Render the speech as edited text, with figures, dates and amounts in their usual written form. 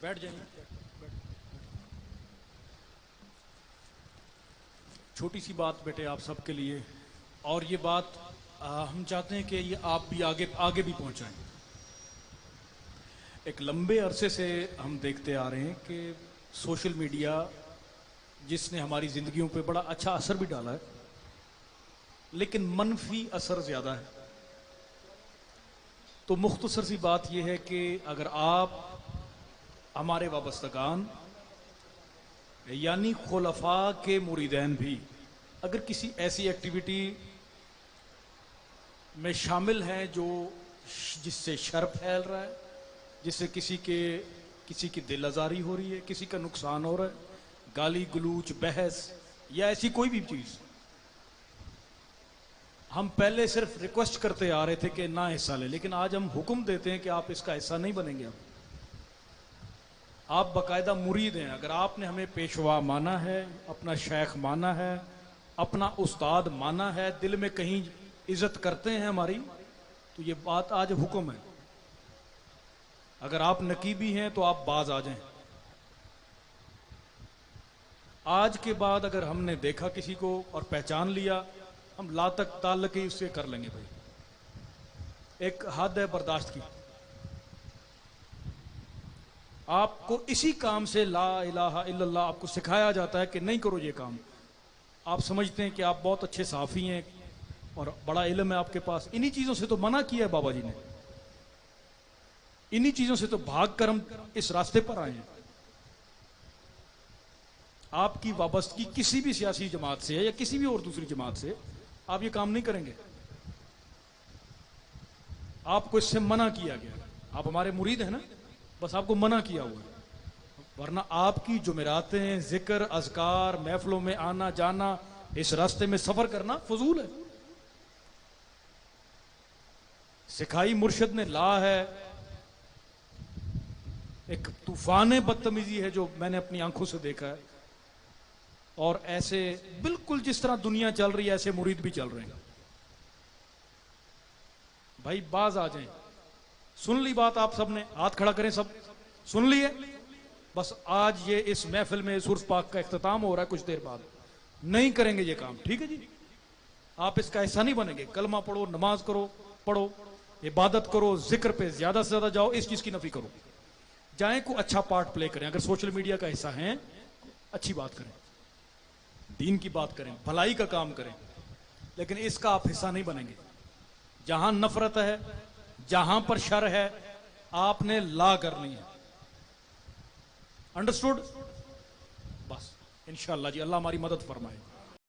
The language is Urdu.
بیٹھ جائیں. چھوٹی سی بات بیٹے آپ سب کے لیے، اور یہ بات ہم چاہتے ہیں کہ یہ آپ بھی آگے آگے بھی پہنچائیں. ایک لمبے عرصے سے ہم دیکھتے آ رہے ہیں کہ سوشل میڈیا جس نے ہماری زندگیوں پہ بڑا اچھا اثر بھی ڈالا ہے، لیکن منفی اثر زیادہ ہے. تو مختصر سی بات یہ ہے کہ اگر آپ ہمارے وابستگان یعنی خلفاء کے مریدین بھی اگر کسی ایسی ایکٹیویٹی میں شامل ہیں جو جس سے شر پھیل رہا ہے، جس سے کسی کی دل آزاری ہو رہی ہے، کسی کا نقصان ہو رہا ہے، گالی گلوچ، بحث یا ایسی کوئی بھی چیز، ہم پہلے صرف ریکویسٹ کرتے آ رہے تھے کہ نہ حصہ لیں، لیکن آج ہم حکم دیتے ہیں کہ آپ اس کا حصہ نہیں بنیں گے. آپ باقاعدہ مرید ہیں. اگر آپ نے ہمیں پیشوا مانا ہے، اپنا شیخ مانا ہے، اپنا استاد مانا ہے، دل میں کہیں عزت کرتے ہیں ہماری، تو یہ بات آج حکم ہے. اگر آپ نقیبی ہیں تو آپ باز آ جائیں. آج کے بعد اگر ہم نے دیکھا کسی کو اور پہچان لیا، ہم لا تک تعلق ہی اس سے کر لیں گے. بھائی ایک حد ہے برداشت کی. آپ کو اسی کام سے لا الہ الا اللہ آپ کو سکھایا جاتا ہے کہ نہیں کرو یہ کام. آپ سمجھتے ہیں کہ آپ بہت اچھے صحافی ہیں اور بڑا علم ہے آپ کے پاس. انہی چیزوں سے تو منع کیا ہے بابا جی نے. انہی چیزوں سے تو بھاگ کر ہم اس راستے پر آئے ہیں. آپ کی وابستگی کسی بھی سیاسی جماعت سے ہے یا کسی بھی اور دوسری جماعت سے، آپ یہ کام نہیں کریں گے. آپ کو اس سے منع کیا گیا. آپ ہمارے مرید ہیں نا، بس آپ کو منع کیا ہوا ہے. ورنہ آپ کی جمعراتیں، ذکر، اذکار، محفلوں میں آنا جانا، اس راستے میں سفر کرنا فضول ہے. سکھائی مرشد نے لا ہے. ایک طوفان بدتمیزی ہے جو میں نے اپنی آنکھوں سے دیکھا ہے. اور ایسے بالکل جس طرح دنیا چل رہی ہے ایسے مرید بھی چل رہے ہیں. بھائی باز آ جائیں. سن لی بات آپ سب نے؟ ہاتھ کھڑا کریں سب. سن لیے؟ بس آج یہ اس محفل میں سورف پاک کا اختتام ہو رہا ہے. کچھ دیر بعد نہیں کریں گے یہ کام. ٹھیک ہے جی؟ آپ اس کا ایسا نہیں بنیں گے. کلمہ پڑھو، نماز کرو، پڑھو، عبادت کرو، ذکر پہ زیادہ سے زیادہ جاؤ. اس چیز کی نفی کرو. جائیں کو اچھا پارٹ پلے کریں. اگر سوشل میڈیا کا حصہ ہیں اچھی بات کریں، دین کی بات کریں، بھلائی کا کام کریں، لیکن اس کا آپ حصہ نہیں بنیں گے. جہاں نفرت ہے، جہاں پر شر ہے، آپ نے لا کرنی ہے. انڈرسٹوڈ؟ بس انشاءاللہ جی. اللہ ہماری مدد فرمائے.